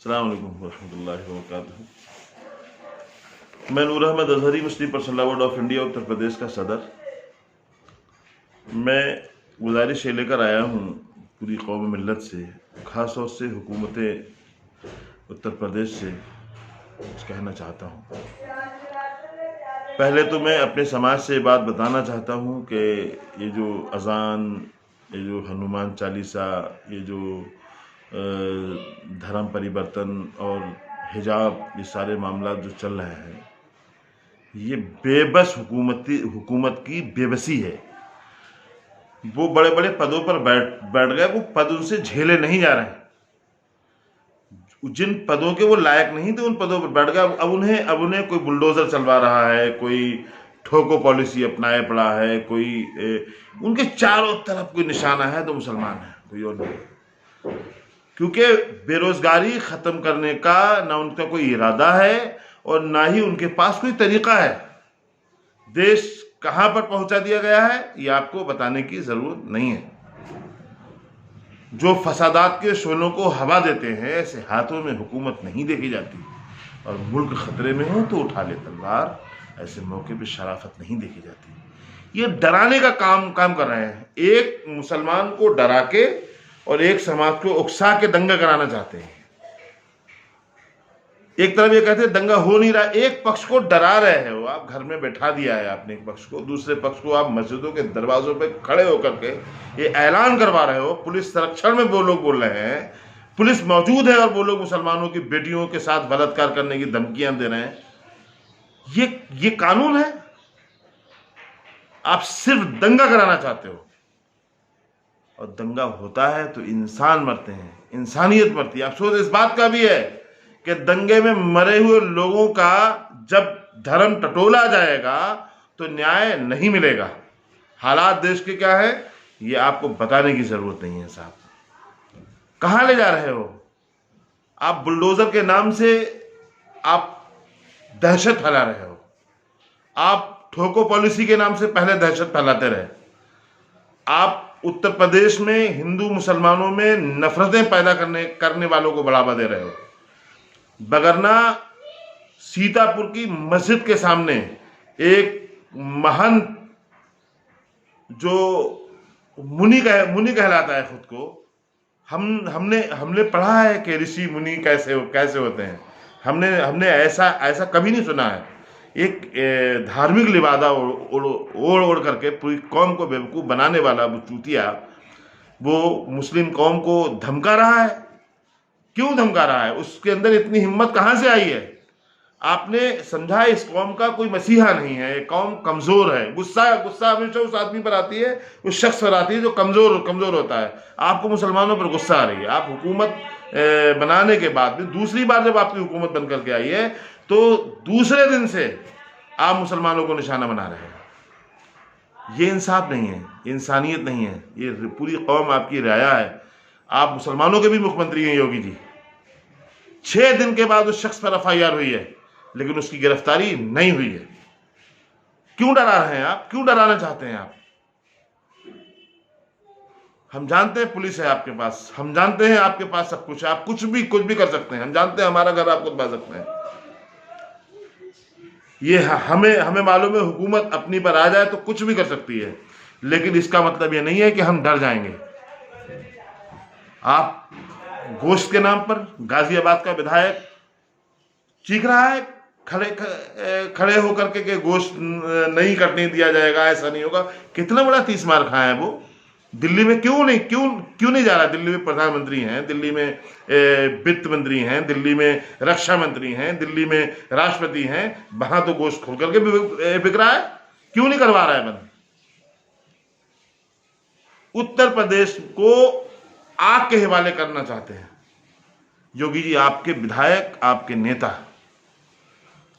अस्सलाम वालेकुम रहमतुल्लाहि व बरकातुहू। मैं नूर अहमद अजहरी मुस्लिम personal board of India Uttar Pradesh का सदर। मैं गुजारिश ये लेकर आया हूँ पूरी कौम मिल्लत से, ख़ास तौर से हुकूमत उत्तर प्रदेश से कुछ कहना चाहता हूँ। पहले तो मैं अपने समाज से बात बताना चाहता हूँ कि ये जो अज़ान, ये जो हनुमान चालीसा, ये जो धर्म परिवर्तन और हिजाब, ये सारे मामला जो चल रहे हैं, ये बेबस हुकूमत की बेबसी है। वो बड़े बड़े पदों पर बैठ गए, वो पद उनसे झेले नहीं जा रहे हैं। जिन पदों के वो लायक नहीं थे उन पदों पर बैठ गए। अब उन्हें कोई बुलडोजर चलवा रहा है, कोई ठोको पॉलिसी अपनाए पड़ा है, कोई उनके चारों तरफ कोई निशाना है तो मुसलमान है, कोई और नहीं। क्योंकि बेरोजगारी खत्म करने का ना उनका कोई इरादा है और ना ही उनके पास कोई तरीका है। देश कहां पर पहुंचा दिया गया है ये आपको बताने की जरूरत नहीं है। जो फसादात के शोलों को हवा देते हैं, ऐसे हाथों में हुकूमत नहीं देखी जाती। और मुल्क खतरे में हो तो उठा ले तलवार, ऐसे मौके पे शराफत नहीं देखी जाती। ये डराने का काम कर रहे हैं। एक मुसलमान को डरा के और एक समाज को उकसा के दंगा कराना चाहते हैं। एक तरफ ये कहते हैं दंगा हो नहीं रहा, एक पक्ष को डरा रहे हो आप, घर में बैठा दिया है आपने एक पक्ष को, दूसरे पक्ष को आप मस्जिदों के दरवाजों पे खड़े होकर के ये ऐलान करवा रहे हो। पुलिस संरक्षण में वो लोग बोल रहे हैं, पुलिस मौजूद है और वो लोग मुसलमानों की बेटियों के साथ बलात्कार करने की धमकियां दे रहे हैं। ये कानून है? आप सिर्फ दंगा कराना चाहते हो, और दंगा होता है तो इंसान मरते हैं, इंसानियत मरती है। अफसोस इस बात का भी है कि दंगे में मरे हुए लोगों का जब धर्म टटोला जाएगा तो न्याय नहीं मिलेगा। हालात देश के क्या है ये आपको बताने की जरूरत नहीं है साहब। कहां ले जा रहे हो आप? बुलडोजर के नाम से आप दहशत फैला रहे हो। आप ठोको पॉलिसी के नाम से पहले दहशत फैलाते रहे। आप उत्तर प्रदेश में हिंदू मुसलमानों में नफरतें पैदा करने वालों को बढ़ावा दे रहे हो। बगरना सीतापुर की मस्जिद के सामने एक महंत जो मुनि कहलाता है खुद को, हमने पढ़ा है कि ऋषि मुनि कैसे होते हैं। हमने ऐसा कभी नहीं सुना है। एक धार्मिक लिबादा ओढ़ करके पूरी कौम को बेवकूफ़ बनाने वाला वो चूतिया, वो मुस्लिम कौम को धमका रहा है। क्यों धमका रहा है? उसके अंदर इतनी हिम्मत कहां से आई है? आपने समझा इस कौम का कोई मसीहा नहीं है, कौम कमजोर है। गुस्सा हमेशा उस आदमी पर आती है, उस शख्स पर आती है जो कमजोर होता है। आपको मुसलमानों पर गुस्सा आ रही है। आप हुकूमत बनाने के बाद में दूसरी बार जब आपकी हुकूमत बन करके आई है तो दूसरे दिन से आप मुसलमानों को निशाना बना रहे हैं। ये इंसाफ नहीं है, इंसानियत नहीं है। ये पूरी कौम आपकी राया है। आप मुसलमानों के भी मुख्यमंत्री हैं योगी जी। 6 दिन के बाद उस शख्स पर FIR हुई है लेकिन उसकी गिरफ्तारी नहीं हुई है। क्यों डरा रहे हैं आप? क्यों डराना चाहते हैं आप? हम जानते हैं पुलिस है आपके पास, हम जानते हैं आपके पास सब कुछ है, आप कुछ भी कर सकते हैं। हम जानते हैं हमारा घर आप खुद पा सकते हैं। ये हमें मालूम है हुकूमत अपनी पर आ जाए तो कुछ भी कर सकती है, लेकिन इसका मतलब ये नहीं है कि हम डर जाएंगे। आप गोश्त के नाम पर गाजियाबाद का विधायक चीख रहा है खड़े होकर के गोश्त नहीं कटने दिया जाएगा, ऐसा नहीं होगा। कितना बड़ा 30 मार खाया है वो। दिल्ली में क्यों नहीं जा रहा? दिल्ली में प्रधानमंत्री हैं, दिल्ली में वित्त मंत्री हैं, दिल्ली में रक्षा मंत्री हैं, दिल्ली में राष्ट्रपति हैं। वहां तो गोश्त खोल करके बिक रहा है। क्यों नहीं करवा रहा है बंद? उत्तर प्रदेश को आग के हवाले करना चाहते हैं योगी जी। आपके विधायक, आपके नेता,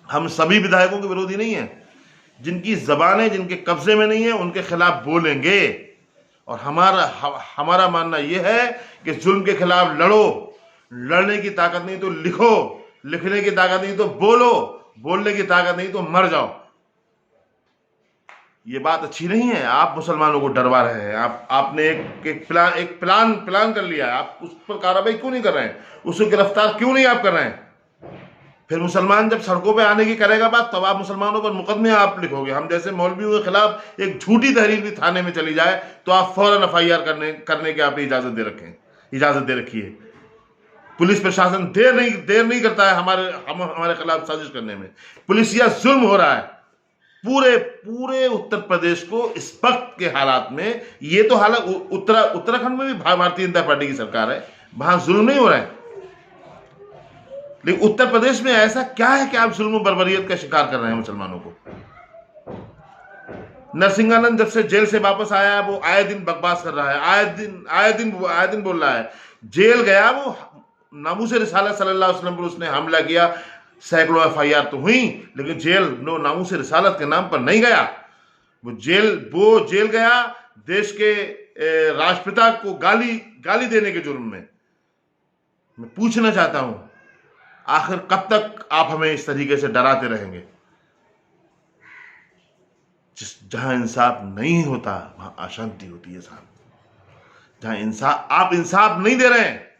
हम सभी विधायकों के विरोधी नहीं है। जिनकी जबानें जिनके कब्जे में नहीं है उनके खिलाफ बोलेंगे। और हमारा मानना यह है कि जुल्म के खिलाफ लड़ो। लड़ने की ताकत नहीं तो लिखो, लिखने की ताकत नहीं तो बोलो, बोलने की ताकत नहीं तो मर जाओ। ये बात अच्छी नहीं है। आप मुसलमानों को डरवा रहे हैं। आपने एक प्लान कर लिया है। आप उस पर कार्रवाई क्यों नहीं कर रहे हैं? उसको गिरफ्तार क्यों नहीं आप कर रहे हैं? फिर मुसलमान जब सड़कों पे आने की करेगा बात, तब आप मुसलमानों पर मुकदमे आप लिखोगे। हम जैसे मौलवियों के खिलाफ एक झूठी तहरीर भी थाने में चली जाए तो आप फौरन FIR करने की आपने इजाजत दे रखी है। पुलिस प्रशासन देर नहीं करता है हमारे खिलाफ साजिश करने में। पुलिसिया जुल्म हो रहा है पूरे उत्तर प्रदेश को इस वक्त के हालात में। ये तो हालात उत्तराखंड में भी भारतीय जनता पार्टी की सरकार है, वहां जुल्म नहीं हो रहा है, लेकिन उत्तर प्रदेश में ऐसा क्या है कि आप जुल्म बर्बरियत का शिकार कर रहे हैं मुसलमानों को? नरसिंहानंद जब से जेल से वापस आया, वो आए दिन बकवास कर रहा है, आए दिन बोल रहा है। जेल गया वो, नामूसे रिसालत सल्लल्लाहु अलैहि वसल्लम पर उसने हमला किया, सैकड़ों FIR तो हुई, लेकिन जेल नामूसे रिसालत के नाम पर नहीं गया। वो जेल गया देश के राष्ट्रपिता को गाली देने के जुर्म में। मैं पूछना चाहता हूं, आखिर कब तक आप हमें इस तरीके से डराते रहेंगे? जहां इंसाफ नहीं होता वहां अशांति होती है साहब। जहां आप इंसाफ नहीं दे रहे हैं।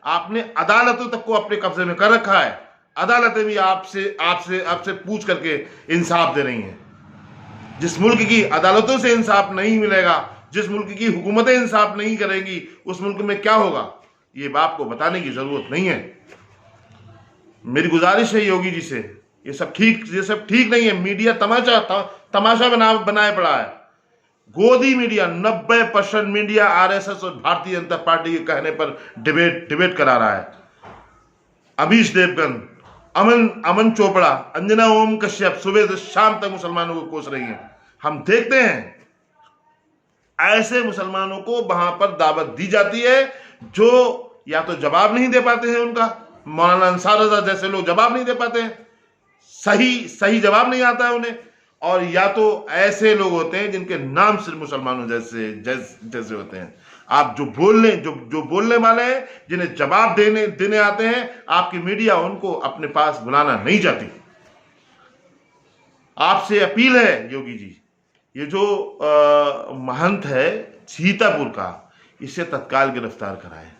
आपने अदालतों तक को अपने कब्जे में कर रखा है। अदालतें भी आपसे पूछ करके इंसाफ दे रही हैं। जिस मुल्क की अदालतों से इंसाफ नहीं मिलेगा, जिस मुल्क की हुकूमतें इंसाफ नहीं करेंगी, उस मुल्क में क्या होगा ये बाप को बताने की जरूरत नहीं है। मेरी गुजारिश है योगी जी से, ये सब ठीक नहीं है। मीडिया तमाशा बनाए पड़ा है। गोदी मीडिया, 90% मीडिया RSS और भारतीय जनता पार्टी के कहने पर डिबेट करा रहा है। अमीश देवगन, अमन चोपड़ा, अंजना ओम कश्यप सुबह से शाम तक मुसलमानों को कोस रही हैं। हम देखते हैं ऐसे मुसलमानों को वहां पर दावत दी जाती है जो या तो जवाब नहीं दे पाते हैं, उनका मौलाना अंसार रजा जैसे लोग जवाब नहीं दे पाते हैं, सही जवाब नहीं आता है उन्हें, और या तो ऐसे लोग होते हैं जिनके नाम सिर्फ मुसलमानों जैसे होते हैं। आप जो बोलने वाले हैं, जिन्हें जवाब देने आते हैं, आपकी मीडिया उनको अपने पास बुलाना नहीं चाहती। आपसे अपील है योगी जी, ये जो महंत है सीतापुर का, इसे तत्काल गिरफ्तार कराएं।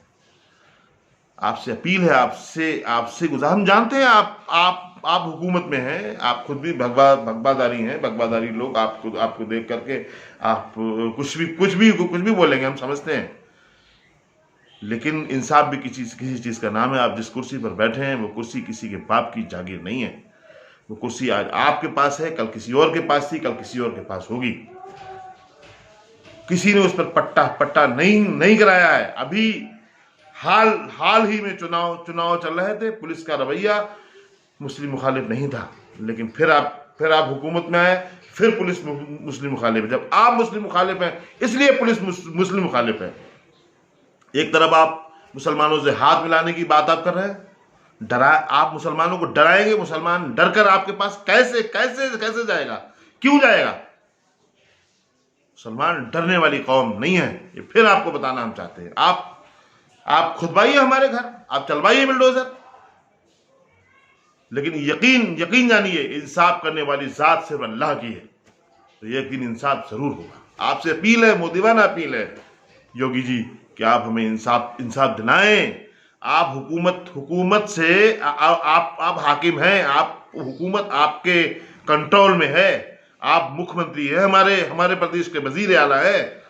आपसे अपील है, आपसे गुजार। हम जानते हैं आप हुकूमत में हैं, आप खुद भी भगवादारी हैं, भगवादारी लोग। आपको देख करके आप कुछ भी बोलेंगे, हम समझते हैं, लेकिन इंसाफ भी किसी चीज का नाम है। आप जिस कुर्सी पर बैठे हैं वो कुर्सी किसी के बाप की जागीर नहीं है। वो कुर्सी आज आपके पास है, कल किसी और के पास थी, कल किसी और के पास होगी। किसी ने उस पर पट्टा नहीं कराया है। अभी हाल ही में चुनाव चल रहे थे, पुलिस का रवैया मुस्लिम मुखालिफ नहीं था, लेकिन फिर आप हुकूमत में आए, फिर पुलिस मुस्लिम मुखालिफ है। जब आप मुस्लिम मुखालिफ हैं इसलिए पुलिस मुस्लिम मुखालिफ है। एक तरफ आप मुसलमानों से हाथ मिलाने की बात आप कर रहे हैं, आप मुसलमानों को डराएंगे। मुसलमान डर कर आपके पास कैसे जाएगा? क्यों जाएगा? मुसलमान डरने वाली कौम नहीं है, ये फिर आपको बताना हम चाहते हैं। आप खुदवाइए हमारे घर, आप चलवाइए बुलडोजर, लेकिन यकीन जानिए इंसाफ करने वाली जात सिर्फ अल्लाह की है, तो एक दिन इंसाफ जरूर होगा। आपसे अपील है, मोदीवाना अपील है योगी जी, कि आप हमें इंसाफ दिलाएं। आप हुकूमत से आप हाकिम हैं, आप हुकूमत आपके कंट्रोल में है, आप मुख्यमंत्री हैं, हमारे प्रदेश के वजीर आला है।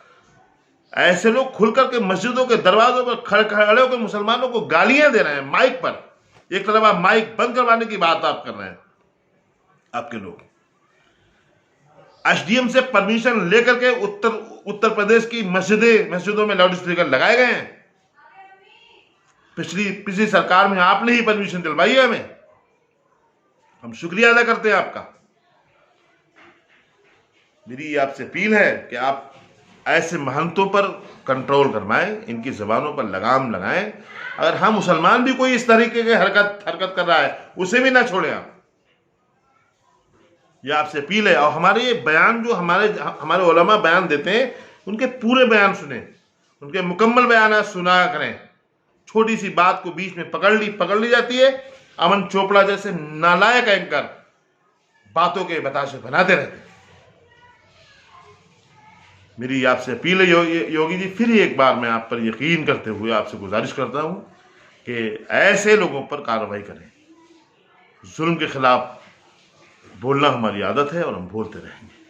ऐसे लोग खुल करके मस्जिदों के दरवाजों पर खड़े होकर मुसलमानों को गालियां दे रहे हैं माइक पर। एक तरफ आप माइक बंद करवाने की बात आप कर रहे हैं, आपके लोग SDM से परमिशन लेकर के उत्तर प्रदेश की मस्जिदों में लाउड स्पीकर लगाए गए हैं। पिछली सरकार में आपने ही परमिशन दिलवाई है हमें, हम शुक्रिया अदा करते हैं आपका। मेरी आपसे अपील है कि आप ऐसे महंतों पर कंट्रोल करवाएं, इनकी जबानों पर लगाम लगाएं। अगर हम मुसलमान भी कोई इस तरीके की हरकत कर रहा है, उसे भी ना छोड़ें आप। ये आपसे अपील है। और हमारे ये बयान जो हमारे उलमा बयान देते हैं, उनके पूरे बयान सुने, उनके मुकम्मल बयान सुना करें। छोटी सी बात को बीच में पकड़ ली जाती है। अमन चोपड़ा जैसे नालायक एंकर बातों के बताशे बनाते रहते हैं। मेरी आपसे अपील है योगी जी, फिर एक बार मैं आप पर यकीन करते हुए आपसे गुजारिश करता हूं कि ऐसे लोगों पर कार्रवाई करें। जुल्म के खिलाफ बोलना हमारी आदत है और हम बोलते रहेंगे।